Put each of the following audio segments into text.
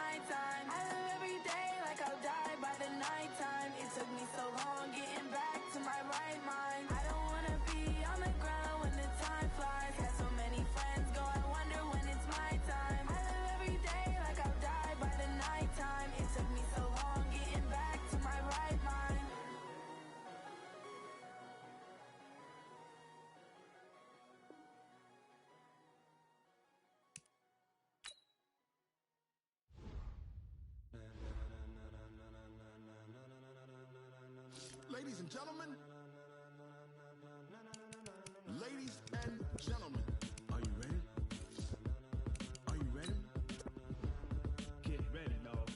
my time. I live every day like I'll die by the nighttime. It took me so long getting back to my right mind. I don't wanna be on the ground when the time flies. Had so many friends go, I wonder when it's my time. I live every day like I'll die by the nighttime. It took me so long getting back to my right mind. Ladies and gentlemen, ladies and gentlemen, are you ready? Are you ready? Get ready, dog.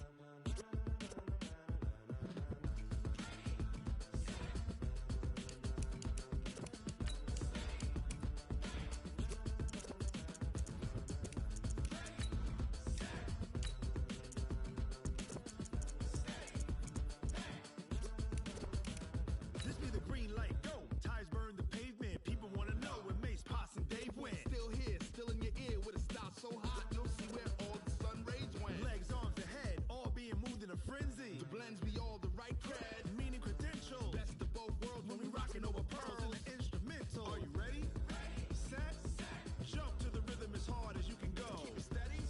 This be the green light, go. Tires burn the pavement. People wanna know when Mace, Poss, and Dave went. Still here, still in your ear with a style so hot, you'll see where all the sun rays went. Legs, arms, the head, all being moved in a frenzy. The blends be all the right cred, meaning credentials. Best of both worlds when we rockin' over pearls in the instrumental. Are you ready? Set, jump to the rhythm as hard as you can go. Keep it steady,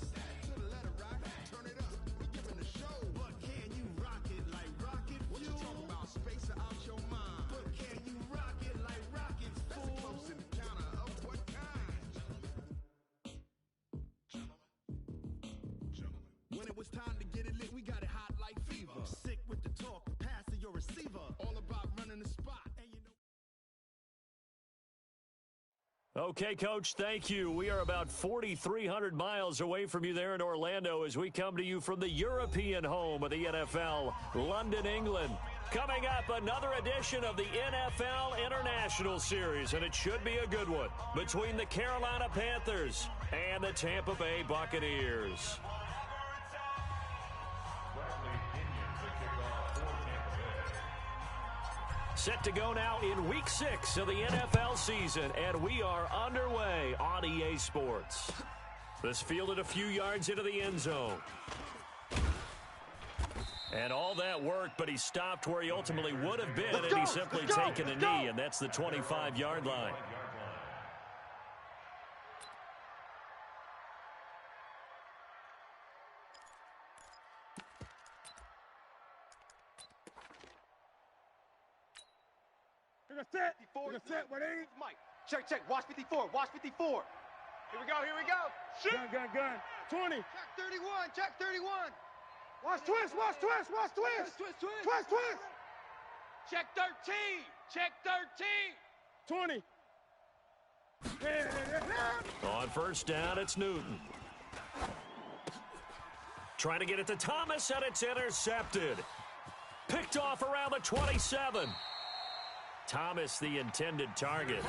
to the letter right. Turn it up, we giving the show. But can you rock it like rocket fuel? What you talking about? Space or out your mind? But can you rock it like rockets, fool? That's a close encounter of what kind? Gentlemen. When it was time to get it lit, we got it hot like fever. Sick with the talk, pass to your receiver. All about running the spot, and you know. Okay, Coach, thank you. We are about 4,300 miles away from you there in Orlando as we come to you from the European home of the NFL, London, England. Coming up, another edition of the NFL International Series, and it should be a good one, between the Carolina Panthers and the Tampa Bay Buccaneers. Set to go now in Week 6 of the NFL season, and we are underway on EA Sports. This fielded a few yards into the end zone. And all that worked, but he stopped where he ultimately would have been, and he's simply taken a knee, and that's the 25-yard line. You're set. You're set. Ready? Mike. Check, check. Watch 54. Watch 54. Here we go. Here we go. Shoot. Gun. 20. Check 31. Check 31. Watch twist. Watch twist. Watch twist. Twist. Check 13. Check 13. 20. On first down, it's Newton. Trying to get it to Thomas, and it's intercepted. Picked off around the 27. Thomas, the intended target.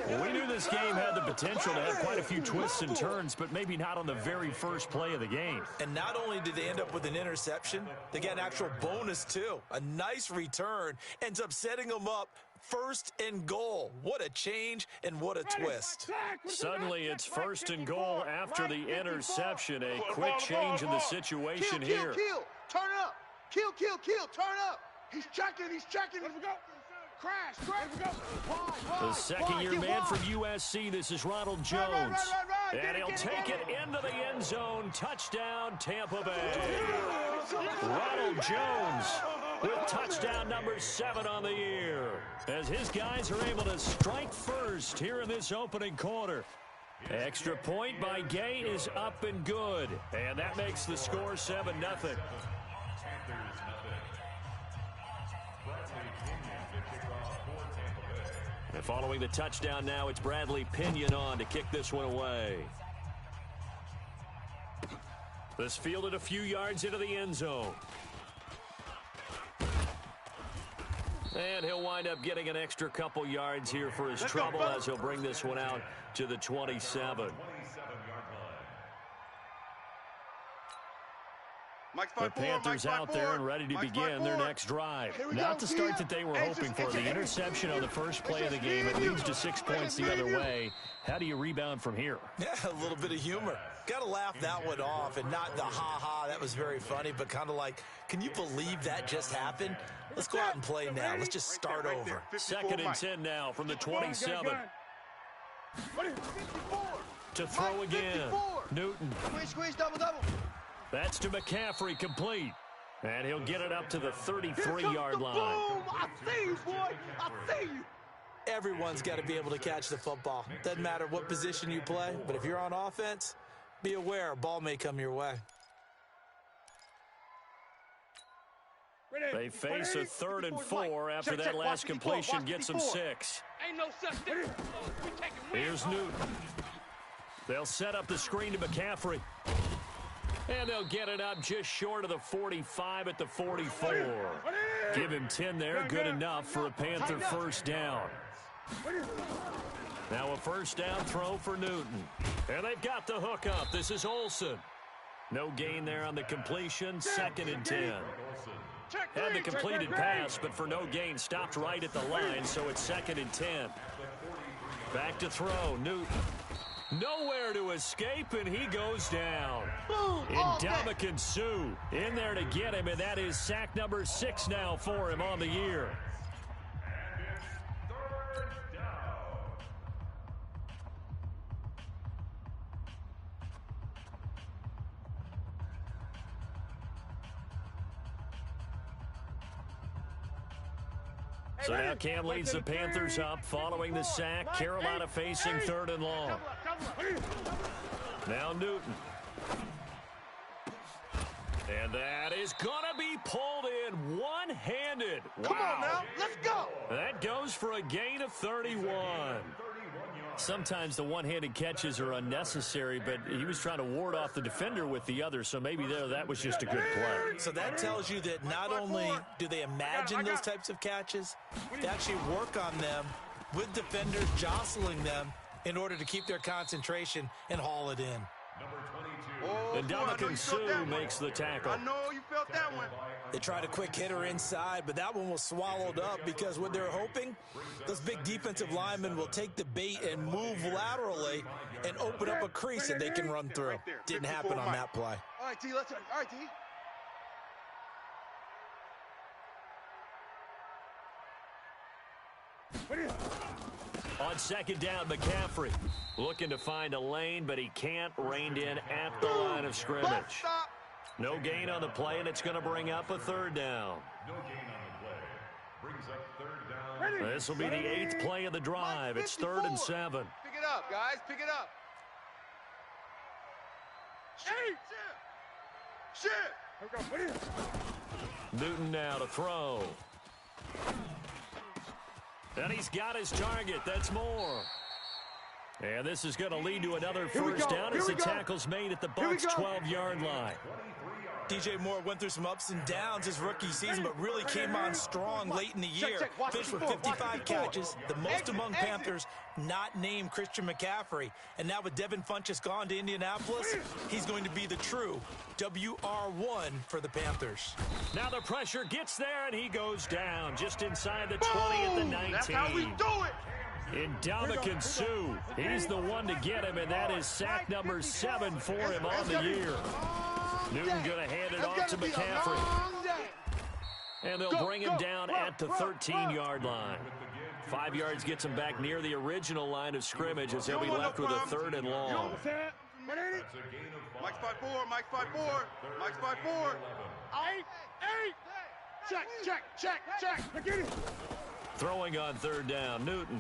Well, we knew this game had the potential to have quite a few twists and turns, but maybe not on the very first play of the game. And not only did they end up with an interception, they got an actual bonus, too. A nice return ends up setting them up first and goal. What a change and what a twist. Suddenly, it's first and goal after the interception. A quick change in the situation here. Kill. Turn up. Kill. Turn up. He's checking. Let's go. Crash. The second-year man from USC, this is Ronald Jones. Right. And he'll take it into the end zone. Touchdown, Tampa Bay. Ronald Jones with touchdown number 7 on the year, as his guys are able to strike first here in this opening quarter. Extra point by Gay is up and good, and that makes the score 7-0. And following the touchdown now, it's Bradley Pinion on to kick this one away. This fielded a few yards into the end zone. And he'll wind up getting an extra couple yards here for his trouble as he'll bring this one out to the 27. The Panthers out there and ready to begin their next drive. Not the start that they were hoping for. The interception on the first play of the game. It leads to 6 points the other way. How do you rebound from here? Yeah, a little bit of humor. Got to laugh that one off, and not the ha-ha, that was very funny, but kind of like, can you believe that just happened? Let's go out and play now. Let's just start over. 2nd and 10 now from the 27. To throw again. Newton. Squeeze, double. That's to McCaffrey, complete. And he'll get it up to the 33-yard line. Boom! I see you, boy. I see you. Everyone's got to be able to catch the football. Doesn't matter what position you play, but if you're on offense, be aware a ball may come your way. They face a 3rd and 4 after that last completion gets them 6. Ain't no such thing. Here's Newton. They'll set up the screen to McCaffrey. And they'll get it up just short of the 45 at the 44. Give him 10 there, good enough for a Panther first down. Now a first down throw for Newton. And they've got the hook up. This is Olsen. No gain there on the completion, 2nd and 10. Had the completed pass, but for no gain, stopped right at the line, so it's 2nd and 10. Back to throw, Newton. Nowhere to escape, and he goes down. Ndamukong Suh in there to get him, and that is sack number 6 now for him on the year. So now Cam leads the Panthers up following the sack. Carolina facing 3rd and long. Now Newton. And that is going to be pulled in one-handed. Wow. Come on now, let's go. That goes for a gain of 31. Sometimes the one-handed catches are unnecessary, but he was trying to ward off the defender with the other, so maybe that was just a good play. So that tells you that not only do they imagine those types of catches, they actually work on them with defenders jostling them in order to keep their concentration and haul it in. Ndamukong Suh makes the tackle. I know you felt that one. They tried a quick hitter inside, but that one was swallowed up because what they're hoping, those big defensive linemen will take the bait and move laterally and open up a crease that they can run through. Didn't happen on that play. All right, T, let's go. All right, T. On 2nd down, McCaffrey looking to find a lane, but he can't. Reined in at the line of scrimmage. No gain on the play, and it's going to bring up a 3rd down. No gain on the play. Brings up 3rd down. This will be the 8th play of the drive. It's 3rd and 7. Pick it up, guys. Pick it up. Shit. Newton now to throw. And he's got his target. That's more. And this is going to lead to another first down as the tackle's made at the Bucs' 12-yard line. DJ Moore went through some ups and downs his rookie season, but really came on strong late in the year. Finished with 55 catches, the most among Panthers, not named Christian McCaffrey. And now with Devin Funchess gone to Indianapolis, he's going to be the true WR1 for the Panthers. Now the pressure gets there, and he goes down just inside the 20 at the 19. That's how we do it. Ndamukong Suh, he's the one to get him, and that is sack number 7 for him on the year. Newton going to hand it off to McCaffrey. And they'll bring him down at the 13-yard line. 5 yards gets him back near the original line of scrimmage as they'll be left with a 3rd and long. Mike's 5-4, Mike's 5-4, Mike's 5-4. Check. Throwing on 3rd down, Newton.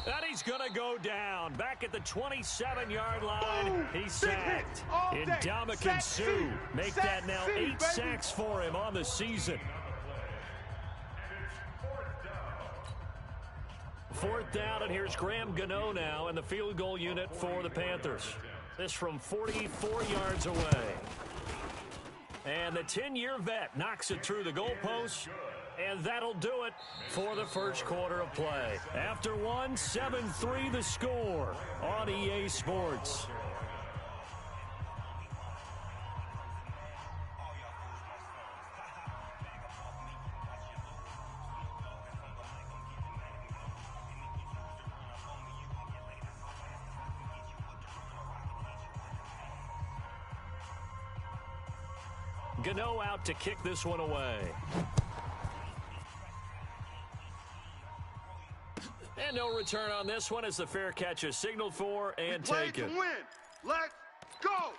And he's going to go down. Back at the 27-yard line, he's sacked. Ndamukong Suh make that now 8 sacks for him on the season. 4th down, and here's Graham Gano now in the field goal unit for the Panthers. This from 44 yards away. And the 10-year vet knocks it through the goalpost. And that'll do it for the first quarter of play. After one, 7-3 the score on EA Sports. Gano out to kick this one away. And no return on this one as the fair catch is signaled for and taken. To win. Let's go.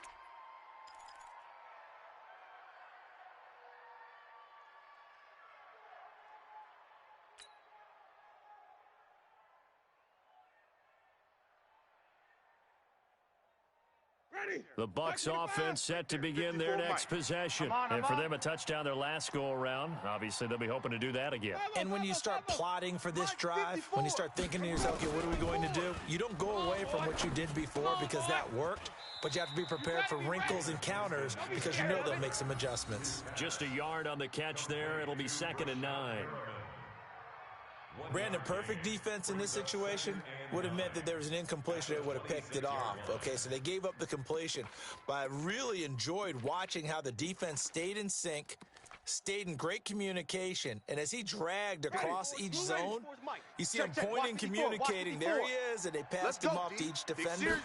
The Bucs offense set to begin their next possession. And for them, a touchdown their last go-around. Obviously, they'll be hoping to do that again. And when you start plotting for this drive, when you start thinking to yourself, okay, what are we going to do? You don't go away from what you did before because that worked, but you have to be prepared for wrinkles and counters because you know they'll make some adjustments. Just a yard on the catch there. It'll be 2nd and 9. Brandon, perfect defense in this situation would have meant that there was an incompletion that would have picked it off. Okay, so they gave up the completion, but I really enjoyed watching how the defense stayed in sync, stayed in great communication, and as he dragged across each zone, you see him pointing, communicating. There he is, and they passed him off to each defender.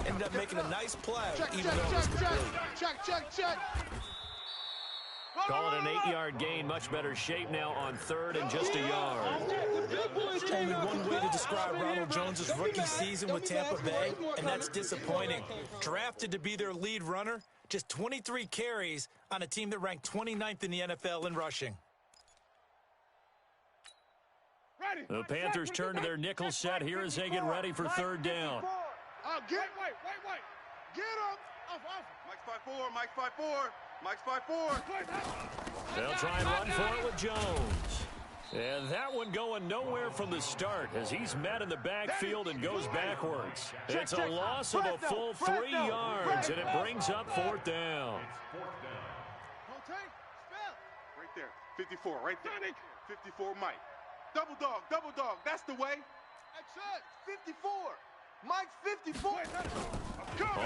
Ended up making a nice play, even though it was complete. Check. Call it an 8-yard gain. Much better shape now on 3rd and just a yard. Only one way to describe Ronald Jones' rookie season with Tampa Bay, and that's disappointing. Drafted to be their lead runner, just 23 carries on a team that ranked 29th in the NFL in rushing. The Panthers turn to their nickel set here as they get ready for 3rd down. Get him. Mike's 5'4". Mike's 5'4". They'll try and run for it with Jones. And that one going nowhere from the start as he's met in the backfield and goes backwards. It's a loss of a full 3 yards, and it brings up 4th down. Right there. 54, right there. 54, Mike. Double dog. That's the way. 54. Mike's 54.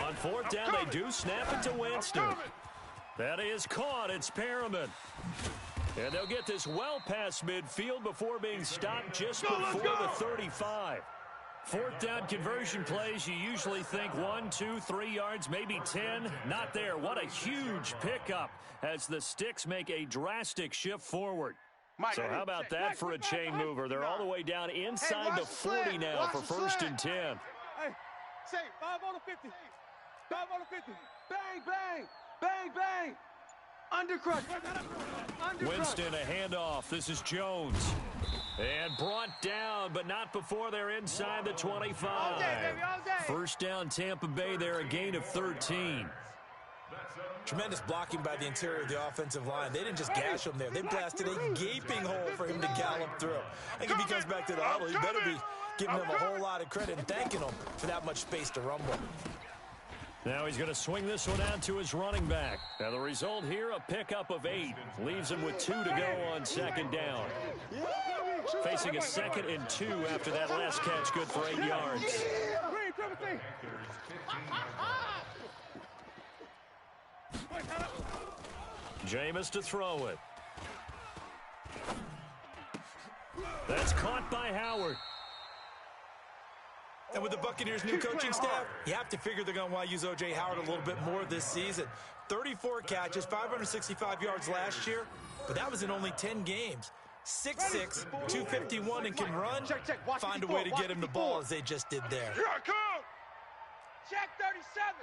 On 4th down, they do snap it to Winston. That is caught. It's Perriman. And they'll get this well past midfield before being stopped just before the 35. 4th down conversion plays, you usually think 1, 2, 3 yards, maybe 10. Not there. What a huge pickup as the Sticks make a drastic shift forward. So how about that for a chain mover? They're all the way down inside the 40 now for 1st and 10. Hey, say 5 on the 50. 5 on the 50. Bang. Undercrush. Winston, a handoff. This is Jones. And brought down, but not before they're inside the 25. All day. 1st down, Tampa Bay there, a gain of 13. Tremendous blocking by the interior of the offensive line. They didn't just gash him there. They blasted a gaping hole for him to gallop through. I think if he comes back to the huddle, he better be giving them a whole lot of credit and thanking them for that much space to rumble. Now he's going to swing this one out to his running back. Now the result here, a pickup of 8. Leaves him with 2 to go on 2nd down. Facing a 2nd and 2 after that last catch, good for 8 yards. Jameis to throw it. That's caught by Howard. And with the Buccaneers' new coaching staff, you have to figure they're going to want to use O.J. Howard a little bit more this season. 34 catches, 565 yards last year, but that was in only 10 games. 6'6", 251, and can run. Find a way to get him the ball as they just did there. Here I come. Check 37.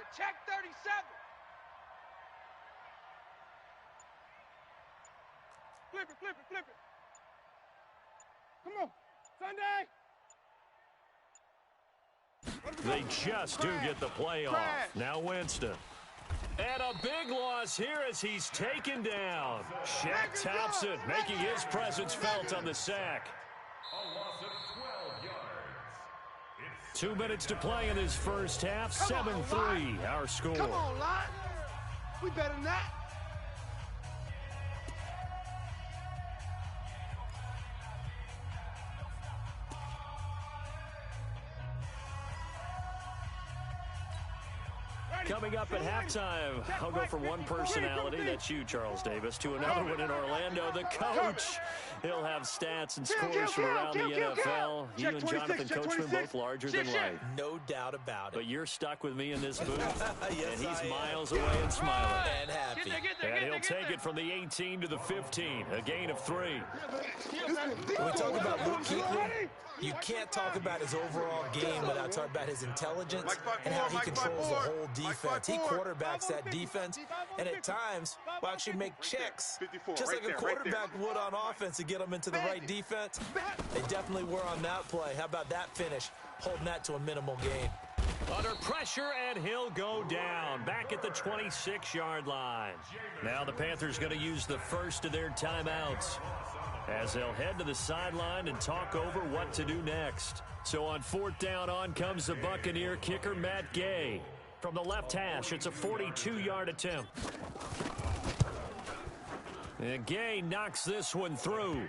Flip it. Come on, Sunday. They just do get the play off. Now Winston. And a big loss here as he's taken down. Shaq Thompson making his presence felt on the sack. 2 minutes to play in this first half. 7-3 our score. Come on, Lot. We better than that. Coming up at halftime, I'll go from one personality, that's you, Charles Davis, to another one in Orlando, the coach. He'll have stats and scores from around the NFL. You and Jonathan Coachman both larger than life. No doubt about it. But you're stuck with me in this booth, Yes, and he's I am. miles away and smiling. And happy. And he'll take it from the 18 to the 15, a gain of 3. When we talk about Luke Kuechly, you can't talk about his overall game without talking about his intelligence and how he controls the whole defense. He quarterbacks that defense, and at times will actually make checks, just like a quarterback would on offense to get them into the right defense. They definitely were on that play. How about that finish, holding that to a minimal gain? Under pressure, and he'll go down, back at the 26-yard line. Now the Panthers going to use the first of their timeouts, as they'll head to the sideline and talk over what to do next. So on 4th down, on comes the Buccaneer kicker, Matt Gay. From the left hash, it's a 42-yard attempt. And Gay knocks this one through.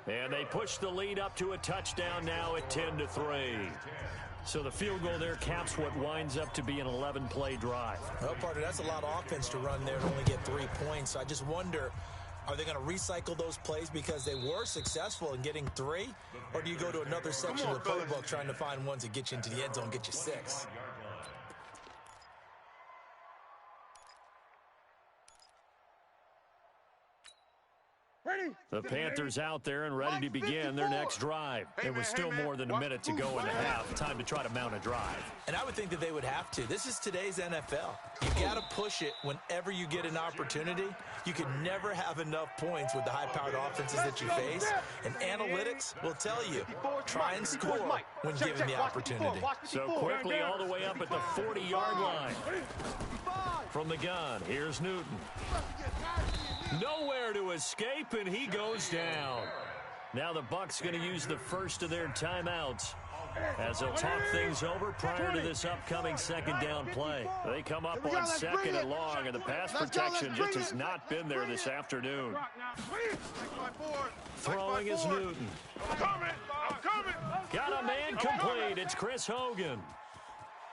And they push the lead up to a touchdown now at 10-3. So the field goal there caps what winds up to be an 11-play drive. Well, partner, that's a lot of offense to run there and only get 3 points. So I just wonder, are they going to recycle those plays because they were successful in getting 3? Or do you go to another section of the playbook trying to find ones that get you into the end zone and get you 6? The Panthers out there and ready to begin their next drive. There was still more than a minute to go in the half. Time to try to mount a drive. And I would think that they would have to. This is today's NFL. You got to push it whenever you get an opportunity. You can never have enough points with the high-powered offenses that you face. And analytics will tell you, try and score when given the opportunity. So quickly all the way up at the 40-yard line. From the gun, here's Newton. Nowhere to escape, and he goes down. Now the Bucs going to use the first of their timeouts as they'll talk things over prior to this upcoming 2nd down play. They come up on 2nd and long, and the pass protection just has not been there this afternoon. Throwing is Newton. Got a man complete. It's Chris Hogan.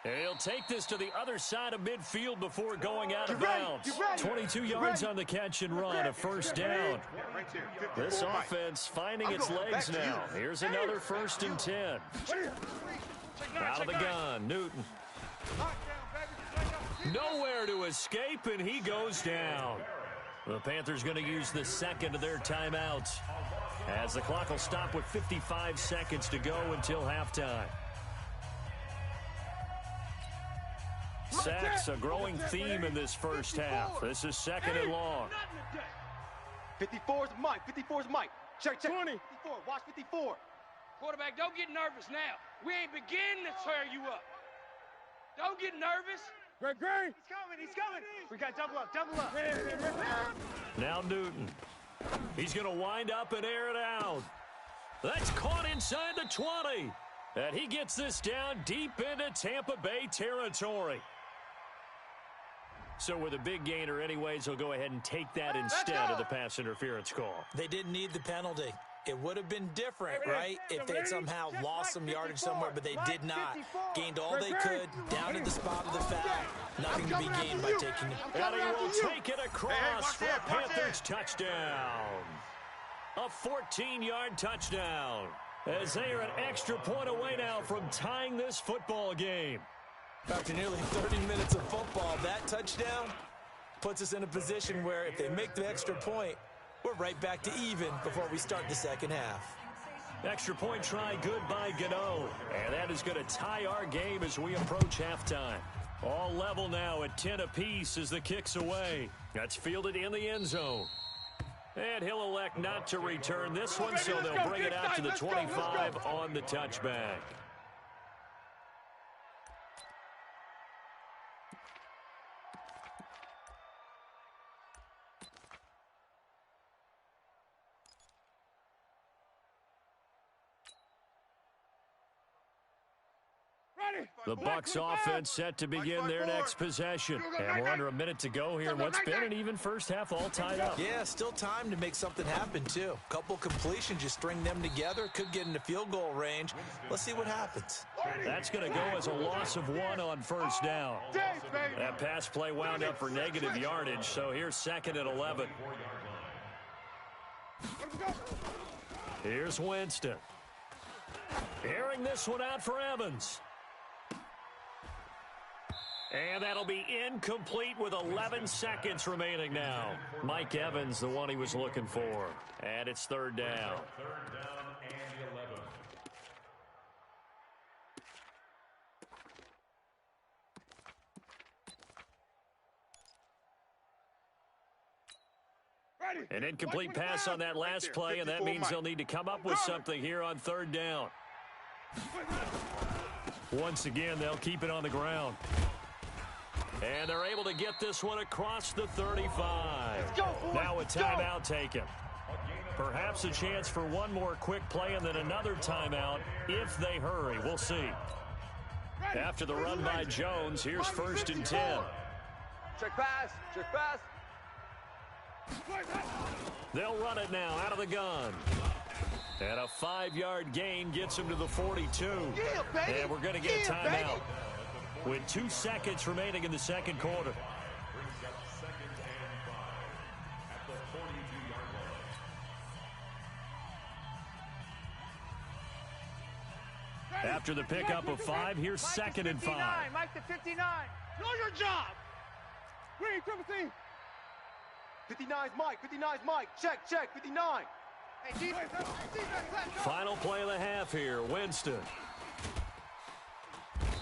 And he'll take this to the other side of midfield before going out of bounds. 22 yards on the catch and run, a 1st down. This offense finding its legs now. Here's another 1st and 10. Out of the gun, Newton. Nowhere to escape, and he goes down. The Panthers going to use the 2nd of their timeouts, as the clock will stop with 55 seconds to go until halftime. Sacks, a growing theme in this first half. This is 2nd and long. 54 is Mike. 54 is Mike. Check. 20. 54. Watch 54. Quarterback, don't get nervous now. We ain't beginning to tear you up. Don't get nervous. Great. He's coming. We got double up. Now Newton. He's going to wind up and air it out. That's caught inside the 20. And he gets this down deep into Tampa Bay territory. So with a big gainer anyways, he'll go ahead and take that instead of the pass interference call. They didn't need the penalty. It would have been different, right, if they had somehow lost some yardage somewhere, but they did not. Gained all they could, down to the spot of the foul. Nothing to be gained by taking it. And he will take it across for a Panthers touchdown. A 14-yard touchdown, as they are an extra point away now from tying this football game. After nearly 30 minutes of football, that touchdown puts us in a position where if they make the extra point, we're right back to even before we start the 2nd half. Extra point try good by Gano. And that is going to tie our game as we approach halftime. All level now at 10 apiece as the kick's away. That's fielded in the end zone. And he'll elect not to return this one, so they'll bring it out to the 25 on the touchback. Ready. The Bucs offense set to begin their next possession. And we're under a minute to go here. What's been an even first half all tied up. Yeah, still time to make something happen, too. Couple completions, you string them together. Could get into field goal range. Let's see what happens. That's going to go as a loss of 1 on first down. That pass play wound up for negative yardage, so here's 2nd and 11. Here's Winston. Airing this one out for Evans. And that'll be incomplete with 11 seconds remaining now. Mike Evans, the one he was looking for. And it's 3rd down. 3rd down and 11. An incomplete pass on that last play, and that means they'll need to come up with something here on 3rd down. Once again, they'll keep it on the ground. And they're able to get this one across the 35. Now a timeout taken. Perhaps a chance for one more quick play and then another timeout if they hurry. We'll see. After the run by Jones, here's 1st and 10. Check pass. Check pass. They'll run it now out of the gun. And a 5-yard gain gets him to the 42. And we're going to get a timeout with 2 seconds remaining in the 2nd quarter. After the pickup of 5, here's 2nd and 5. Mike to 59. Know your job. Green, triple team. 59's Mike. 59's Mike. Check, check. 59. Hey, defense. Final play of the half here. Winston.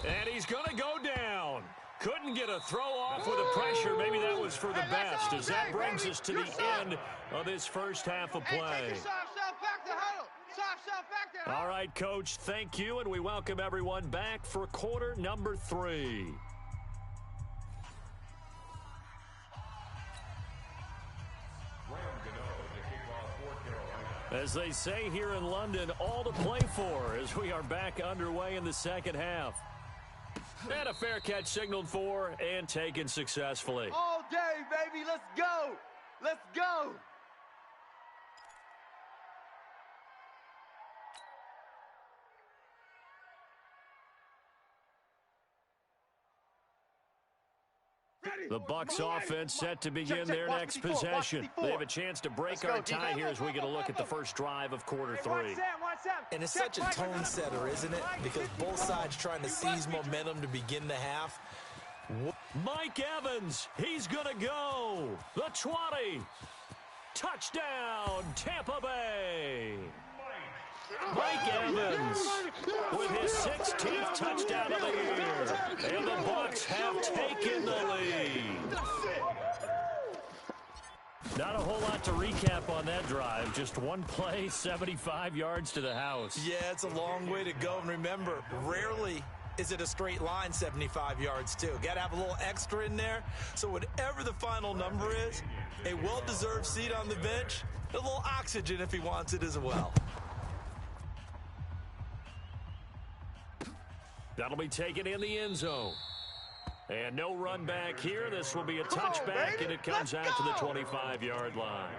And he's going to go down. Couldn't get a throw off with the pressure. Maybe that was for the best, as that brings us to the end of this first half of play. All right, Coach, thank you, and we welcome everyone back for quarter number 3. As they say here in London, all to play for as we are back underway in the 2nd half. And a fair catch signaled for and taken successfully. All day, baby. Let's go. Let's go. The Bucs offense set to begin their next possession. They have a chance to break our tie here as we get a look at the first drive of quarter 3. And it's such a tone setter, isn't it? Because both sides trying to seize momentum to begin the half. Mike Evans, he's going to go. The 20. Touchdown, Tampa Bay. Mike Evans with his 16th touchdown of the year. And the Bucs have taken the lead. Not a whole lot to recap on that drive. Just one play, 75 yards to the house. Yeah, it's a long way to go. And remember, rarely is it a straight line 75 yards, too. Got to have a little extra in there. So whatever the final number is, a well-deserved seat on the bench, a little oxygen if he wants it as well. That'll be taken in the end zone. And no run back here. This will be a touchback, and it comes out to the 25-yard line.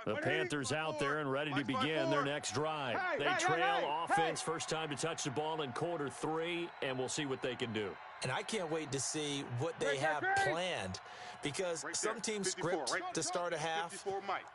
The Panthers out there and ready to begin their next drive. They trail offense, first time to touch the ball in quarter 3, and we'll see what they can do. And I can't wait to see what they have planned, because some teams script to start a half.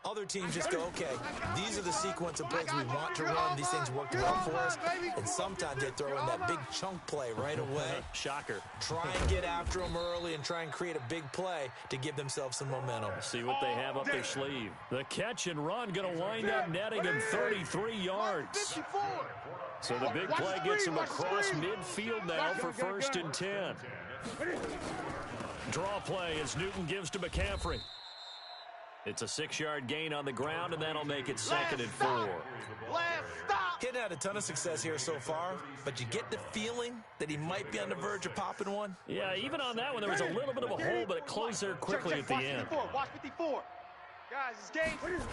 Other teams just go, okay, these are the sequence of plays we want to run. These things worked well for us. And sometimes they throw in that big chunk play right away. Shocker. Try and get after them early and try and create a big play to give themselves some momentum. See what they have up their sleeve. The catch and run going to wind up netting him 33 yards. So the big play gets him across midfield now for 1st and 10. Draw play as Newton gives to McCaffrey. It's a 6-yard gain on the ground, and that'll make it second and 4. Last stop. He hadn't had a ton of success here so far, but you get the feeling that he might be on the verge of popping one. Yeah, even on that one, there was a little bit of a hole, but it closed there quickly at the end. Watch 54. Guys, it's game. Let's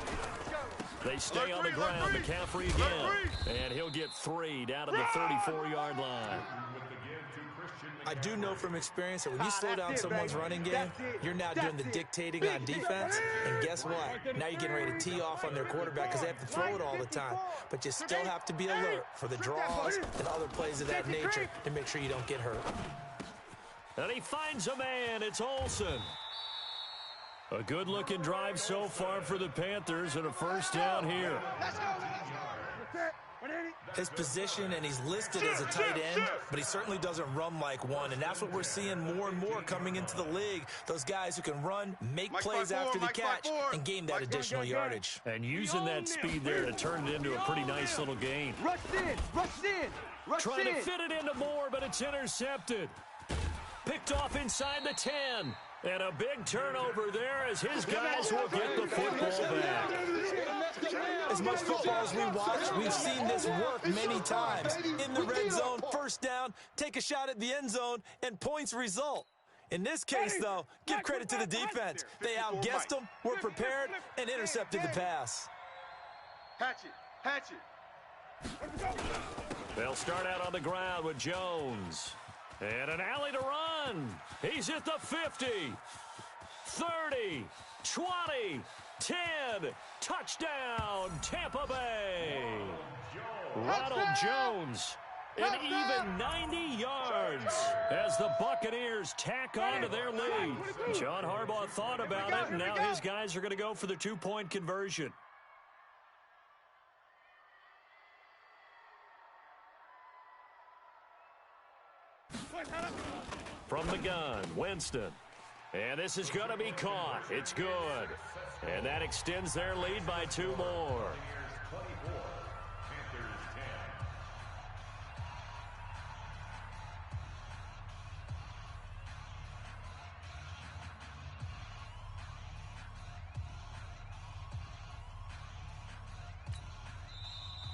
go. They stay on the ground. McCaffrey again. And he'll get 3 down to the 34-yard line. I do know from experience that when you slow down someone's running game, you're now doing the dictating on defense. And guess what? Now you're getting ready to tee off on their quarterback because they have to throw it all the time. But you still have to be alert for the draws and other plays of that nature to make sure you don't get hurt. And he finds a man. It's Olsen. A good-looking drive so far for the Panthers and a first down here. His position, and he's listed as a tight end, but he certainly doesn't run like one, and that's what we're seeing more and more coming into the league. Those guys who can run, make plays after the catch, and gain that additional yardage. And using that speed there to turn it into a pretty nice little gain. Rush in. Trying to fit it into Moore, but it's intercepted. Picked off inside the 10. And a big turnover there as his guys will get the football back. As much football as we watch, we've seen this work many times. In the red zone, first down, take a shot at the end zone, and points result. In this case, though, give credit to the defense. They outguessed them, were prepared, and intercepted the pass. Hatch it. They'll start out on the ground with Jones. And an alley to run. He's at the 50, 30, 20, 10. Touchdown, Tampa Bay. Ronald Jones, an even 90 yards as the Buccaneers tack on to their lead. John Harbaugh thought about it, and now his guys are going to go for the 2-point conversion. From the gun, Winston. And this is going to be caught. It's good. And that extends their lead by 2 more.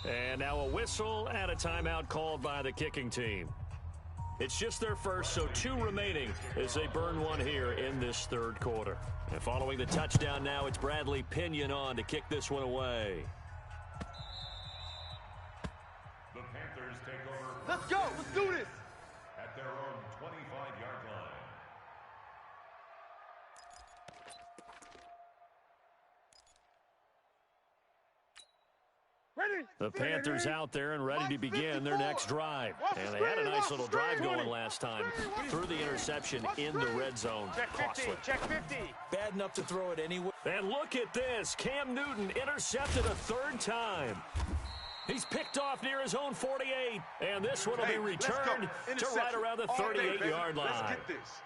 And now a whistle and a timeout called by the kicking team. It's just their first, so 2 remaining as they burn 1 here in this 3rd quarter. And following the touchdown now, it's Bradley Pinion on to kick this one away. The Panthers take over. Let's go. Let's do this. At their own 25-yard line. The Panthers out there and ready to begin their next drive. And they had a nice little drive going last time. Threw the interception in the red zone. Costly. Check 50. Bad enough to throw it anyway. And look at this. Cam Newton intercepted a 3rd time. He's picked off near his own 48. And this one will be returned to right around the 38-yard line. Let's get this.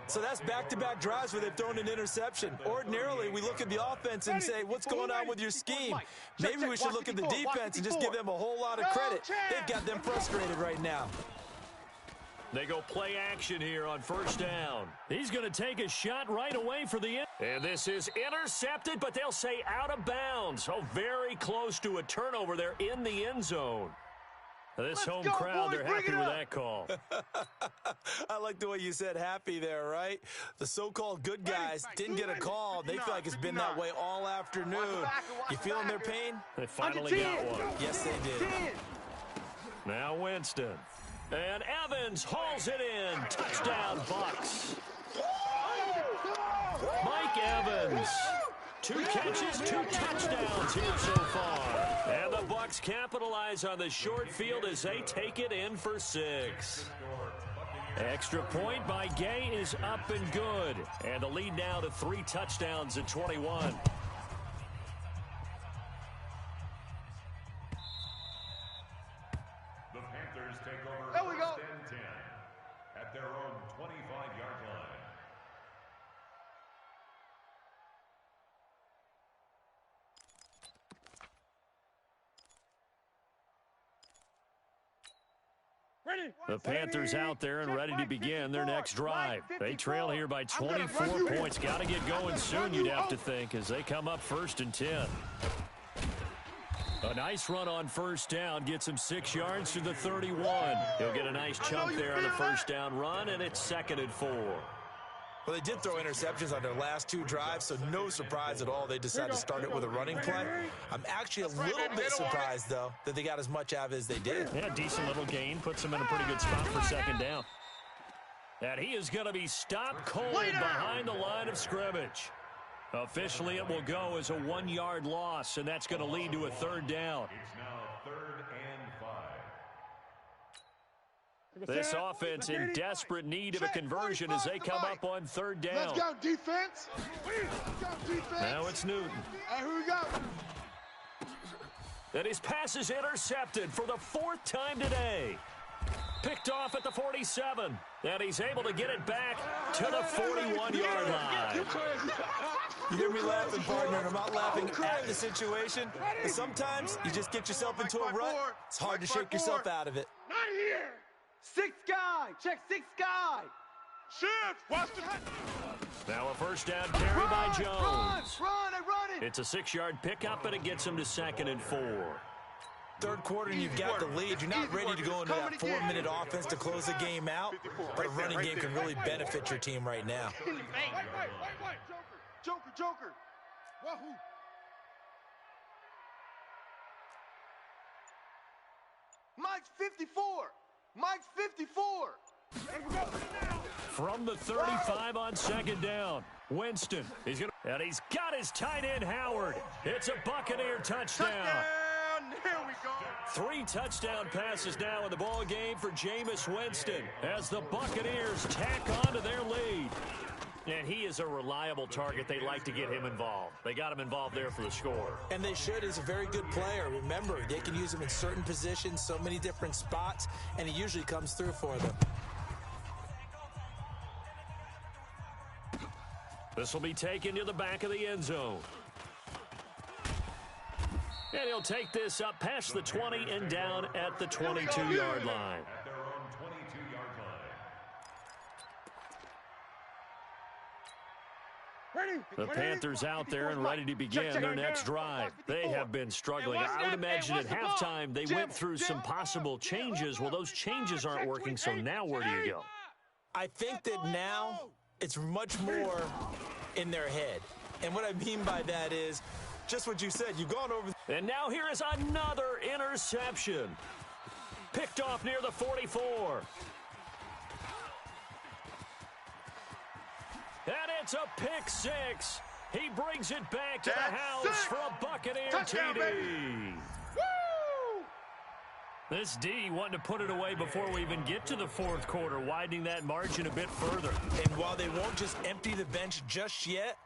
So that's back-to-back drives where they've thrown an interception. Ordinarily, we look at the offense and say, what's going on with your scheme? Maybe we should look at the defense and just give them a whole lot of credit. They've got them frustrated right now. They go play action here on 1st down. He's going to take a shot right away for the end. And this is intercepted, but they'll say out of bounds. So very close to a turnover there in the end zone. This home crowd, they're happy with that call. I like the way you said happy there, right? The so-called good guys didn't get a call. They feel like it's been that way all afternoon. You feeling their pain? They finally got one. Yes, they did. Now Winston. And Evans hauls it in. Touchdown, Bucks. Mike Evans. 2 catches, 2 touchdowns here so far. And the Bucks capitalize on the short field as they take it in for 6. Extra point by Gay is up and good. And the lead now to 3 touchdowns at 21. The Panthers take over There we go. 1st and 10 at their own 25-yard line. The Panthers out there and ready to begin their next drive. They trail here by 24 points. Got to get going soon, you'd have to think, as they come up 1st and 10. A nice run on first down gets him 6 yards to the 31. He'll get a nice chunk there on the first down run, and it's 2nd and 4. Well, they did throw interceptions on their last 2 drives, so no surprise at all they decided to start it with a running play. I'm actually a little bit surprised, though, that they got as much out of it as they did. Yeah, decent little gain. Puts them in a pretty good spot for 2nd down. And he is going to be stopped cold behind the line of scrimmage. Officially, it will go as a 1-yard loss, and that's going to lead to a 3rd down. It's now 3rd and 5. This offense in desperate need of a conversion as they come up on 3rd down. Let's go, defense. Let's go, defense. Now it's Newton. Hey, here we go. And his pass is intercepted for the 4th time today. Picked off at the 47, and he's able to get it back to the 41-yard line. You hear me laughing, partner, and I'm not laughing at the situation, but sometimes you just get yourself into a rut. It's hard to shake yourself out of it. Not here. 6 guy. Check 6 guy. Shift. Watch the... Now a first down carry by Jones. Run it. It's a 6-yard pickup, and it gets him to 2nd and 4. 3rd quarter and you've got the lead. You're not ready to go into that 4-minute offense to close the game out, but a running game can really benefit your team right now. Wait. Joker. Wahoo. Mike's 54. From the 35 on 2nd down, Winston. He's got his tight end, Howard. It's a Buccaneer touchdown. Here we go. 3 touchdown passes now in the ball game for Jameis Winston as the Buccaneers tack on to their lead. And he is a reliable target. They like to get him involved. They got him involved there for the score. And they should. He's a very good player. Remember, they can use him in certain positions, so many different spots, and he usually comes through for them. This will be taken to the back of the end zone. And he'll take this up past the 20 and down at the 22-yard line. At their own 22-yard line. The Panthers out there and ready to begin their next drive. They have been struggling. I would imagine at halftime they went through some possible changes. Well, those changes aren't working, so now where do you go? I think that now it's much more in their head. And what I mean by that is just what you said. You've gone over. And now here is another interception. Picked off near the 44. And it's a pick 6. He brings it back to the house for a Buccaneer Touchdown, TD. baby. Woo! This D wanting to put it away before we even get to the 4th quarter, widening that margin a bit further. And while they won't just empty the bench just yet,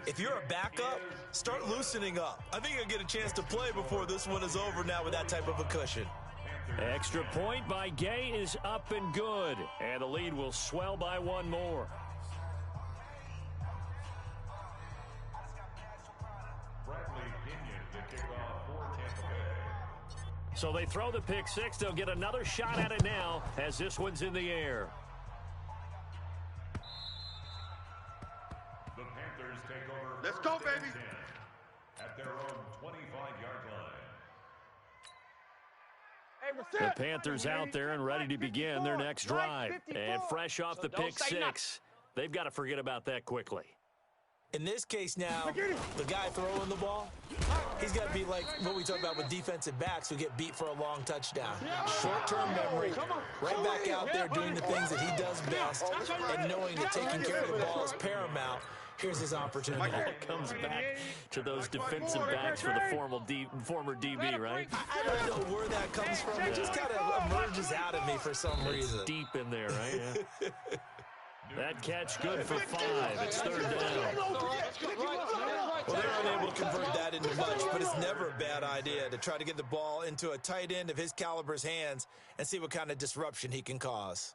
if you're a backup, start loosening up. I think you'll get a chance to play before this one is over now with that type of a cushion. Extra point by Gay is up and good. And the lead will swell by 1 more. So they throw the pick 6. They'll get another shot at it now as this one's in the air. The Panthers take over. Let's go, baby. 10 at their own 25-yard line. The Panthers out there and ready to begin their next drive. And fresh off the pick 6, they've got to forget about that quickly. In this case now, the guy throwing the ball, he's got to be like what we talk about with defensive backs who get beat for a long touchdown. Short-term memory, right back out there doing the things that he does best, and knowing that taking care of the ball is paramount. Here's his opportunity. It comes back to those defensive backs for the former DB, right? I don't know where that comes from. It just kind of emerges out of me for some reason. It's deep in there, right? Yeah. That catch good for 5. It's 3rd down. Well, they're unable to convert that into much, but it's never a bad idea to try to get the ball into a tight end of his caliber's hands and see what kind of disruption he can cause.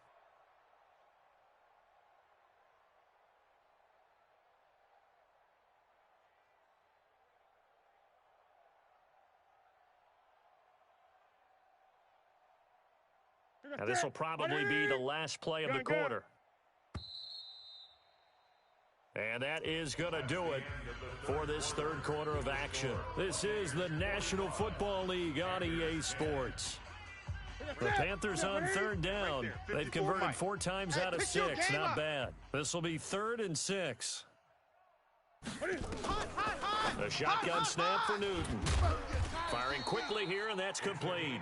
Now, this will probably be the last play of the quarter. And that is going to do it for this third quarter of action. This is the National Football League on EA Sports. The Panthers on third down. They've converted 4 times out of 6. Not bad. This will be 3rd and 6. A shotgun snap for Newton. Firing quickly here, and that's complete.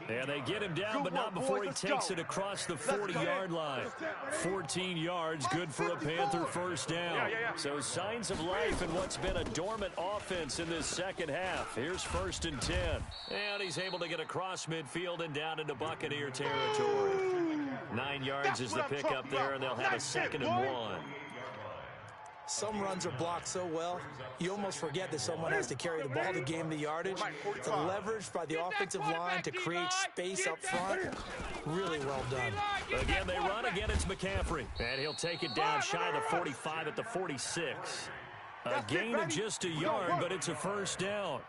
And they get him down, but not before he takes it across the 40-yard line. 14 yards, good for a Panther first down. So signs of life in what's been a dormant offense in this second half. Here's 1st and 10. And he's able to get across midfield and down into Buccaneer territory. 9 yards is the pickup there, and they'll have a 2nd and 1. Some runs are blocked so well, you almost forget that someone has to carry the ball to gain the yardage. The leverage by the offensive line to create space up front, really well done. Again, they run. Again, it's McCaffrey. And he'll take it down shy of the 45 at the 46. A gain of just a yard, but it's a first down.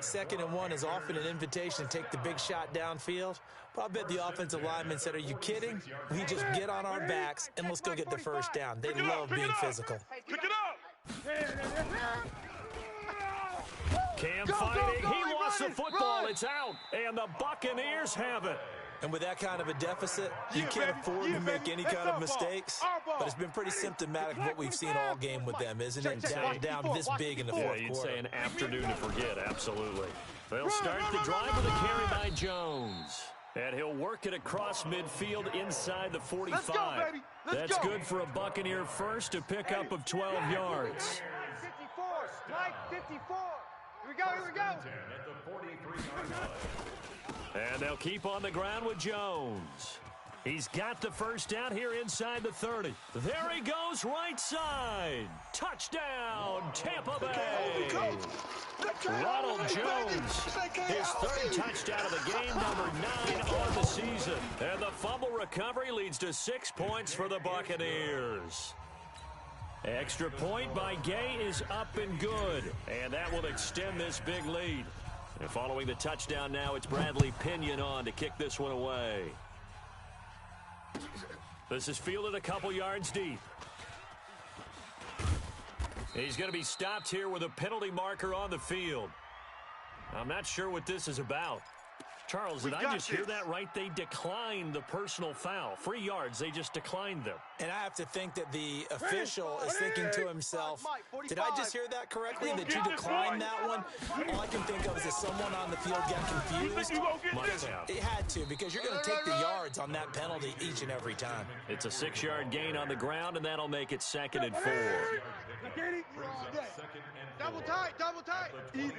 2nd and 1 is often an invitation to take the big shot downfield. But I bet the offensive lineman said, are you kidding? We just get on our backs and let's go get the first down. They love being physical. Pick it up. Cam fighting. He lost the football. It's out. And the Buccaneers have it. And with that kind of a deficit, you can't afford to make any kind of mistakes. But it's been pretty symptomatic of what we've seen all game with them, isn't it? Down this big in the fourth quarter. You'd say an afternoon to forget, absolutely. They'll start the drive with a carry by Jones. And he'll work it across midfield inside the 45. Let's go, baby. That's good for a Buccaneer first, a pickup of 12 yards. 54, Mike, 54. Here we go, here we go. At the 43-yard line. And they'll keep on the ground with Jones. He's got the first down here inside the 30. There he goes, right side. Touchdown, Tampa Bay. Ronald Jones, his 3rd touchdown of the game, number 9 on the season. And the fumble recovery leads to 6 points for the Buccaneers. Extra point by Gay is up and good. And that will extend this big lead. And following the touchdown now, it's Bradley Pinion on to kick this one away. This is fielded a couple yards deep. He's going to be stopped here with a penalty marker on the field. I'm not sure what this is about. Charles, did I just hear that right? They declined the personal foul. 3 yards, they just declined them. And I have to think that the official is thinking to himself, did I just hear that correctly, that you declined that one? All I can think of is that someone on the field got confused. It had to, because you're going to take the yards on that penalty each and every time. It's a 6-yard gain on the ground, and that'll make it 2nd and 4. Double tight. Even.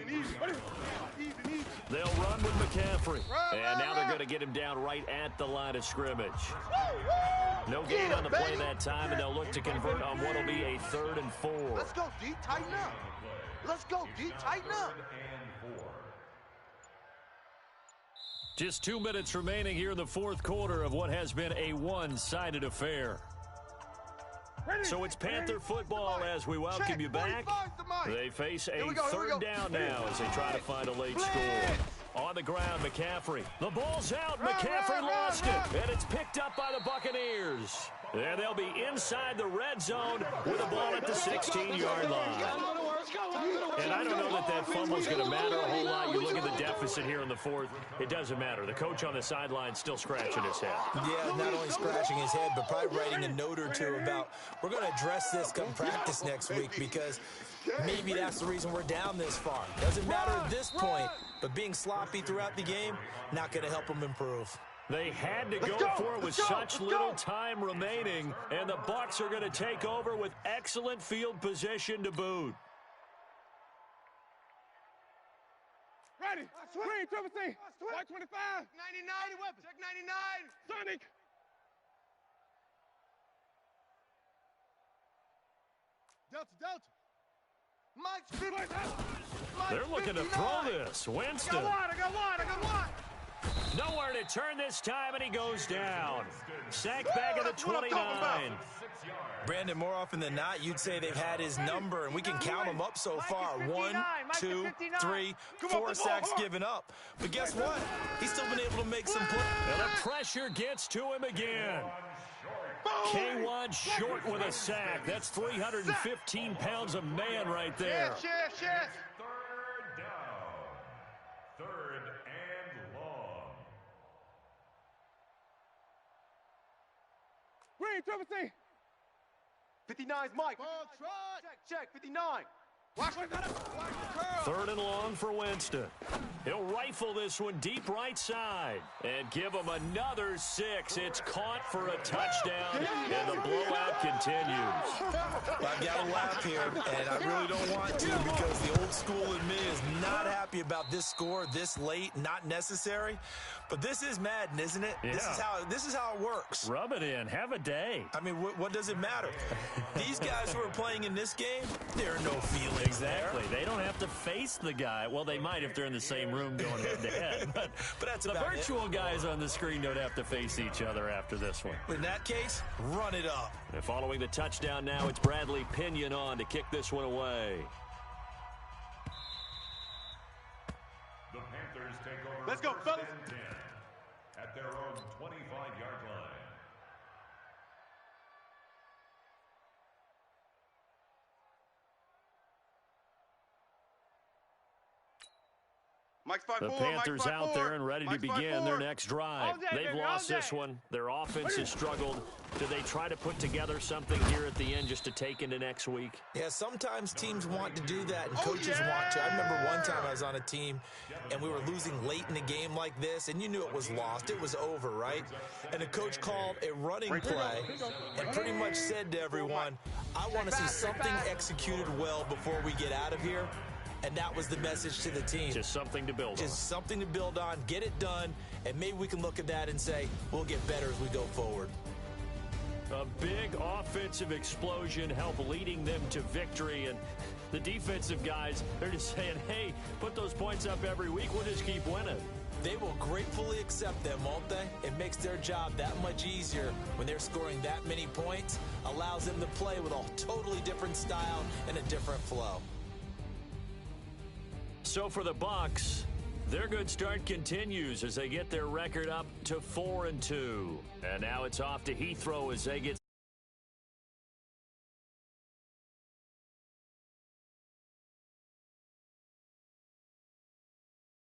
They'll run with McCaffrey. And now they're going to get him down right at the line of scrimmage. No gain on the play that time, and they'll look to convert on what will be a 3rd and 4. Let's go, D. Tighten up. Let's go, D. Tighten up. Just 2 minutes remaining here in the fourth quarter of what has been a one-sided affair. So it's Panther football as we welcome you back. They face a 3rd down now as they try to find a late score. On the ground, McCaffrey. The ball's out. McCaffrey lost it. And it's picked up by the Buccaneers. And they'll be inside the red zone with the ball at the 16-yard line. And I don't know that that fumble's going to matter a whole lot. You look at the deficit here in the fourth. It doesn't matter. The coach on the sideline still scratching his head. Yeah, not only scratching his head, but probably writing a note or two about, we're going to address this come practice next week, because maybe that's the reason we're down this far. Doesn't matter at this point, but being sloppy throughout the game, not going to help them improve. They had to go for it with such little time remaining, and the Bucs are going to take over with excellent field position to boot. Ready. Screen, triple C. 125. 99 weapons. Check 99. Sonic. Delta. Mike's 50. They're looking to throw this. Winston. I got wide. Nowhere to turn this time, and he goes down. Sacked back at the 29. Brandon, more often than not, you'd say they've had his number, and we can count them up so far. 1, 2, 3, 4 sacks given up. But guess what? He's still been able to make some plays. And the pressure gets to him again. K1 short with a sack. That's 315 pounds of man right there. Yes. Third down. Third and long. Green, triple C. 59's Mike. Check, 59. Watch the curl. Third and long for Winston. He'll rifle this one deep right side and give him another 6. It's caught for a touchdown, and the blowout continues. I've got to laugh here, and I really don't want to because the old school in me is not happy about this score this late, not necessary. But this is Madden, isn't it? Yeah. This is how it works. Rub it in. Have a day. I mean, what does it matter? These guys who are playing in this game, there are no feelings Exactly. They don't have to face the guy. Well, they might if they're in the same room going head-to-head. But that's the about virtual guys on the screen don't have to face each other after this one. In that case, run it up. And following the touchdown now, it's Bradley Pinion on to kick this one away. The Panthers take over. Let's go, fellas. First and 10 at their own 25-yard line. Mike's 5-4. The Panthers out there and ready to begin their next drive. They've lost this one. Their offense has struggled. Do they try to put together something here at the end just to take into next week? Yeah, sometimes teams want to do that, and coaches want to. I remember one time I was on a team, and we were losing late in a game like this, and you knew it was lost. It was over, right? And the coach called a running play and pretty much said to everyone, I want to see something executed well before we get out of here. And that was the message to the team. Just something to build on. Just something to build on, get it done, and maybe we can look at that and say, we'll get better as we go forward. A big offensive explosion helped leading them to victory, and the defensive guys, they're just saying, hey, put those points up every week, we'll just keep winning. They will gratefully accept them, won't they? It makes their job that much easier when they're scoring that many points, allows them to play with a totally different style and a different flow. So for the Bucs, their good start continues as they get their record up to 4-2. And now it's off to Heathrow as they get